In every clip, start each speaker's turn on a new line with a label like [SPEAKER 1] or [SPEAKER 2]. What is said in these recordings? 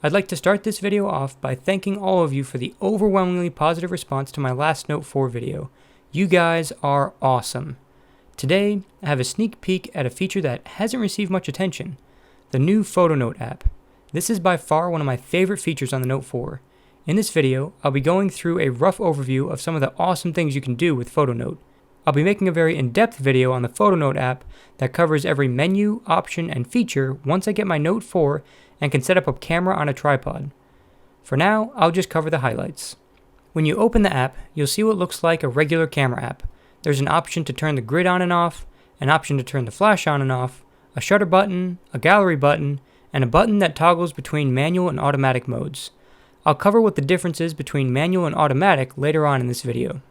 [SPEAKER 1] I'd like to start this video off by thanking all of you for the overwhelmingly positive response to my last Note 4 video. You guys are awesome. Today, I have a sneak peek at a feature that hasn't received much attention, the new Photo Note app. This is by far one of my favorite features on the Note 4. In this video, I'll be going through a rough overview of some of the awesome things you can do with Photo Note. I'll be making a very in-depth video on the Photo Note app that covers every menu, option, and feature once I get my Note 4 and can set up a camera on a tripod. For now, I'll just cover the highlights. When you open the app, you'll see what looks like a regular camera app. There's an option to turn the grid on and off, an option to turn the flash on and off, a shutter button, a gallery button, and a button that toggles between manual and automatic modes. I'll cover what the difference is between manual and automatic later on in this video.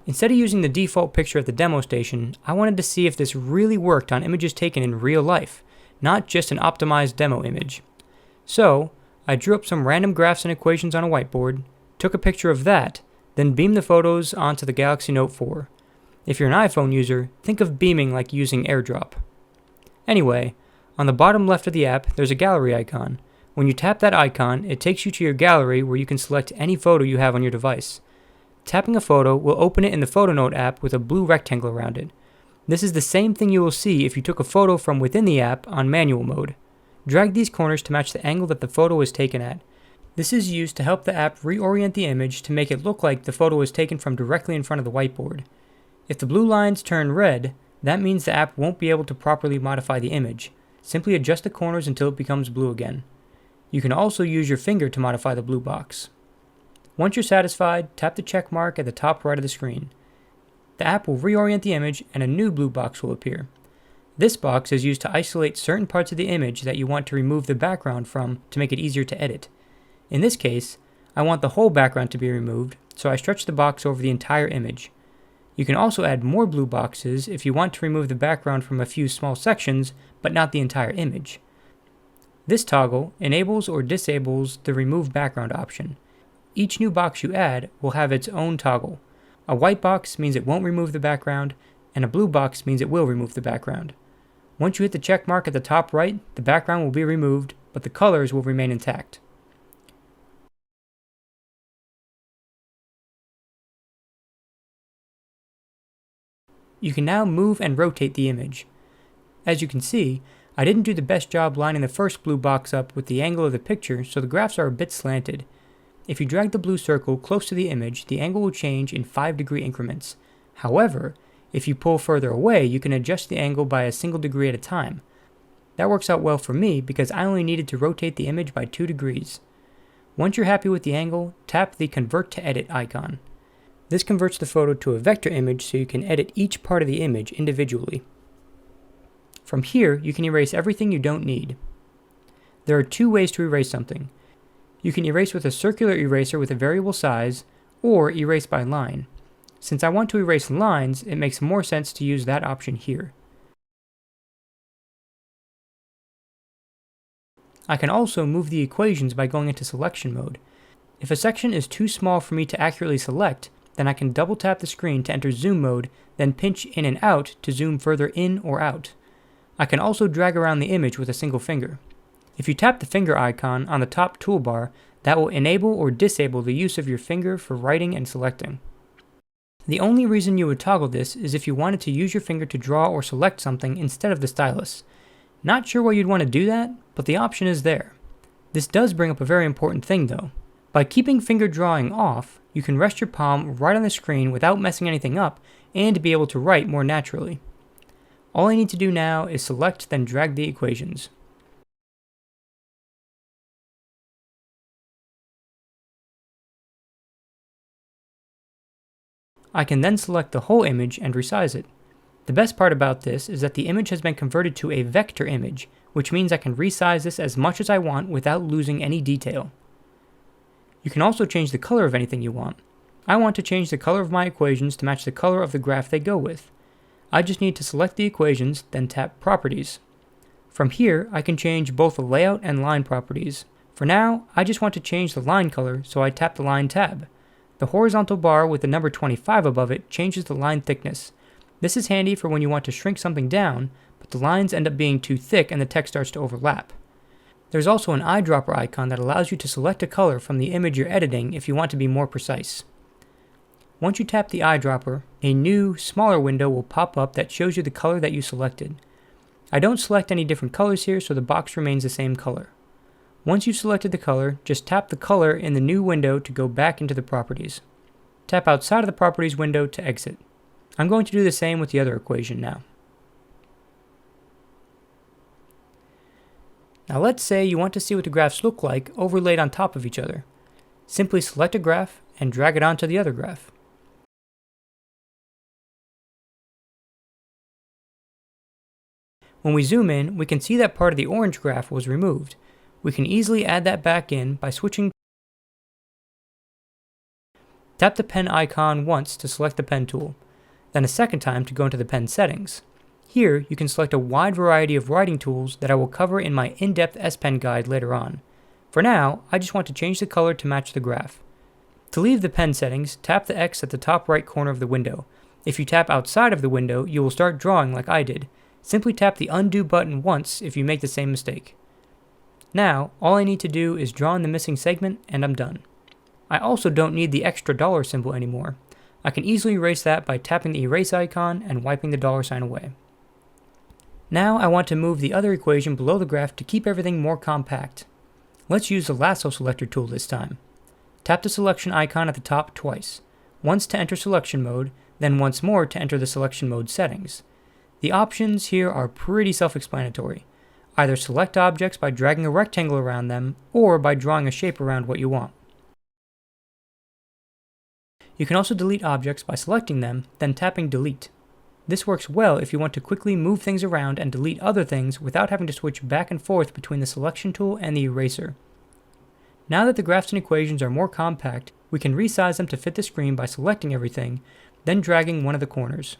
[SPEAKER 1] Instead of using the default picture at the demo station, I wanted to see if this really worked on images taken in real life, not just an optimized demo image. So, I drew up some random graphs and equations on a whiteboard, took a picture of that, then beamed the photos onto the Galaxy Note 4. If you're an iPhone user, think of beaming like using AirDrop. Anyway, on the bottom left of the app, there's a gallery icon. When you tap that icon, it takes you to your gallery where you can select any photo you have on your device. Tapping a photo will open it in the Photo Note app with a blue rectangle around it. This is the same thing you will see if you took a photo from within the app on manual mode. Drag these corners to match the angle that the photo is taken at. This is used to help the app reorient the image to make it look like the photo was taken from directly in front of the whiteboard. If the blue lines turn red, that means the app won't be able to properly modify the image. Simply adjust the corners until it becomes blue again. You can also use your finger to modify the blue box. Once you're satisfied, tap the check mark at the top right of the screen. The app will reorient the image and a new blue box will appear. This box is used to isolate certain parts of the image that you want to remove the background from to make it easier to edit. In this case, I want the whole background to be removed, so I stretch the box over the entire image. You can also add more blue boxes if you want to remove the background from a few small sections, but not the entire image. This toggle enables or disables the Remove Background option. Each new box you add will have its own toggle. A white box means it won't remove the background, and a blue box means it will remove the background. Once you hit the check mark at the top right, the background will be removed, but the colors will remain intact. You can now move and rotate the image. As you can see, I didn't do the best job lining the first blue box up with the angle of the picture, so the graphs are a bit slanted. If you drag the blue circle close to the image, the angle will change in 5-degree increments. However, if you pull further away, you can adjust the angle by a single degree at a time. That works out well for me because I only needed to rotate the image by 2 degrees. Once you're happy with the angle, tap the Convert to Edit icon. This converts the photo to a vector image so you can edit each part of the image individually. From here, you can erase everything you don't need. There are 2 ways to erase something. You can erase with a circular eraser with a variable size, or erase by line. Since I want to erase lines, it makes more sense to use that option here. I can also move the equations by going into selection mode. If a section is too small for me to accurately select, then I can double tap the screen to enter zoom mode, then pinch in and out to zoom further in or out. I can also drag around the image with a single finger. If you tap the finger icon on the top toolbar, that will enable or disable the use of your finger for writing and selecting. The only reason you would toggle this is if you wanted to use your finger to draw or select something instead of the stylus. Not sure why you'd want to do that, but the option is there. This does bring up a very important thing though. By keeping finger drawing off, you can rest your palm right on the screen without messing anything up and be able to write more naturally. All I need to do now is select then drag the equations. I can then select the whole image and resize it. The best part about this is that the image has been converted to a vector image, which means I can resize this as much as I want without losing any detail. You can also change the color of anything you want. I want to change the color of my equations to match the color of the graph they go with. I just need to select the equations, then tap Properties. From here, I can change both the layout and line properties. For now, I just want to change the line color, so I tap the Line tab. The horizontal bar with the number 25 above it changes the line thickness. This is handy for when you want to shrink something down, but the lines end up being too thick and the text starts to overlap. There's also an eyedropper icon that allows you to select a color from the image you're editing if you want to be more precise. Once you tap the eyedropper, a new, smaller window will pop up that shows you the color that you selected. I don't select any different colors here, so the box remains the same color. Once you've selected the color, just tap the color in the new window to go back into the properties. Tap outside of the properties window to exit. I'm going to do the same with the other equation now. Now let's say you want to see what the graphs look like overlaid on top of each other. Simply select a graph and drag it onto the other graph. When we zoom in, we can see that part of the orange graph was removed. We can easily add that back in by switching. Tap the pen icon once to select the pen tool, then a second time to go into the pen settings. Here, you can select a wide variety of writing tools that I will cover in my in-depth S Pen guide later on. For now, I just want to change the color to match the graph. To leave the pen settings, tap the X at the top right corner of the window. If you tap outside of the window, you will start drawing like I did. Simply tap the undo button once if you make the same mistake. Now, all I need to do is draw in the missing segment and I'm done. I also don't need the extra dollar symbol anymore. I can easily erase that by tapping the erase icon and wiping the dollar sign away. Now I want to move the other equation below the graph to keep everything more compact. Let's use the lasso selector tool this time. Tap the selection icon at the top twice, once to enter selection mode, then once more to enter the selection mode settings. The options here are pretty self-explanatory. Either select objects by dragging a rectangle around them, or by drawing a shape around what you want. You can also delete objects by selecting them, then tapping delete. This works well if you want to quickly move things around and delete other things without having to switch back and forth between the selection tool and the eraser. Now that the graphs and equations are more compact, we can resize them to fit the screen by selecting everything, then dragging one of the corners.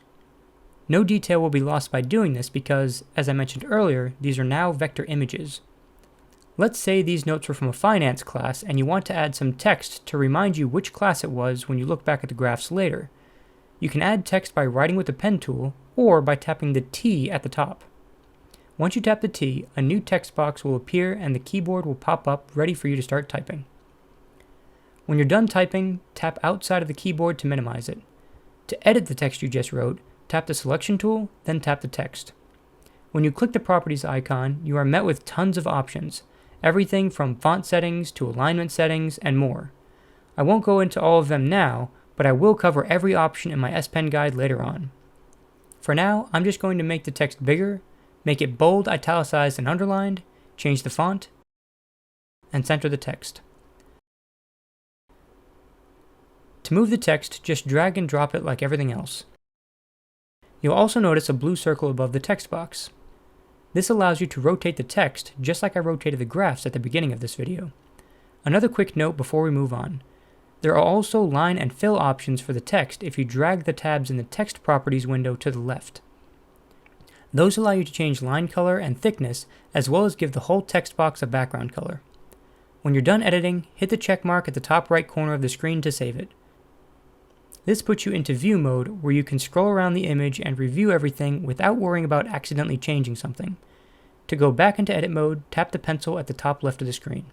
[SPEAKER 1] No detail will be lost by doing this because, as I mentioned earlier, these are now vector images. Let's say these notes were from a finance class and you want to add some text to remind you which class it was when you look back at the graphs later. You can add text by writing with the pen tool or by tapping the T at the top. Once you tap the T, a new text box will appear and the keyboard will pop up ready for you to start typing. When you're done typing, tap outside of the keyboard to minimize it. To edit the text you just wrote, tap the selection tool, then tap the text. When you click the properties icon, you are met with tons of options, everything from font settings to alignment settings and more. I won't go into all of them now, but I will cover every option in my S Pen guide later on. For now, I'm just going to make the text bigger, make it bold, italicized, and underlined, change the font, and center the text. To move the text, just drag and drop it like everything else. You'll also notice a blue circle above the text box. This allows you to rotate the text just like I rotated the graphs at the beginning of this video. Another quick note before we move on. There are also line and fill options for the text if you drag the tabs in the text properties window to the left. Those allow you to change line color and thickness as well as give the whole text box a background color. When you're done editing, hit the check mark at the top right corner of the screen to save it. This puts you into view mode where you can scroll around the image and review everything without worrying about accidentally changing something. To go back into edit mode, tap the pencil at the top left of the screen.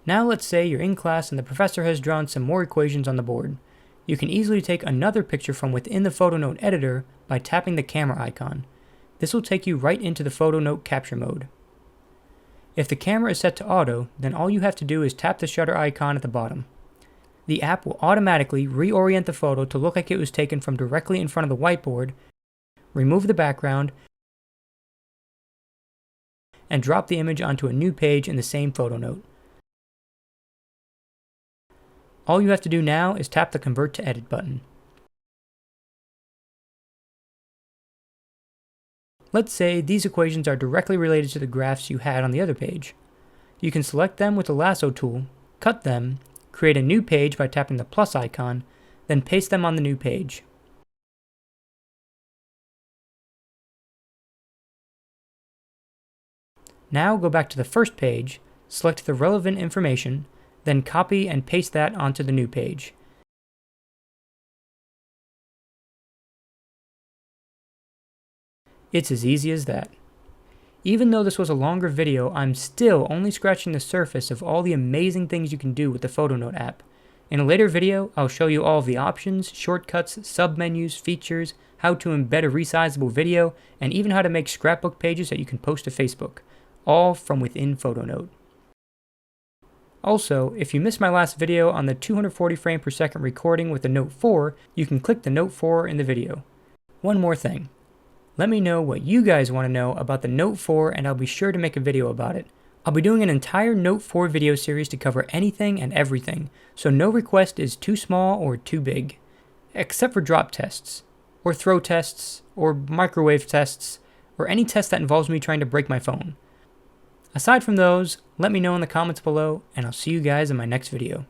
[SPEAKER 1] Now let's say you're in class and the professor has drawn some more equations on the board. You can easily take another picture from within the photo note editor by tapping the camera icon. This will take you right into the photo note capture mode. If the camera is set to auto, then all you have to do is tap the shutter icon at the bottom. The app will automatically reorient the photo to look like it was taken from directly in front of the whiteboard, remove the background, and drop the image onto a new page in the same photo note. All you have to do now is tap the Convert to Edit button. Let's say these equations are directly related to the graphs you had on the other page. You can select them with the lasso tool, cut them, create a new page by tapping the plus icon, then paste them on the new page. Now go back to the first page, select the relevant information, then copy and paste that onto the new page. It's as easy as that. Even though this was a longer video, I'm still only scratching the surface of all the amazing things you can do with the PhotoNote app. In a later video, I'll show you all of the options, shortcuts, submenus, features, how to embed a resizable video, and even how to make scrapbook pages that you can post to Facebook, all from within PhotoNote. Also, if you missed my last video on the 240 frame per second recording with the Note 4, you can click the Note 4 in the video. One more thing. Let me know what you guys want to know about the Note 4 and I'll be sure to make a video about it. I'll be doing an entire Note 4 video series to cover anything and everything, so no request is too small or too big. Except for drop tests, or throw tests, or microwave tests, or any test that involves me trying to break my phone. Aside from those, let me know in the comments below, and I'll see you guys in my next video.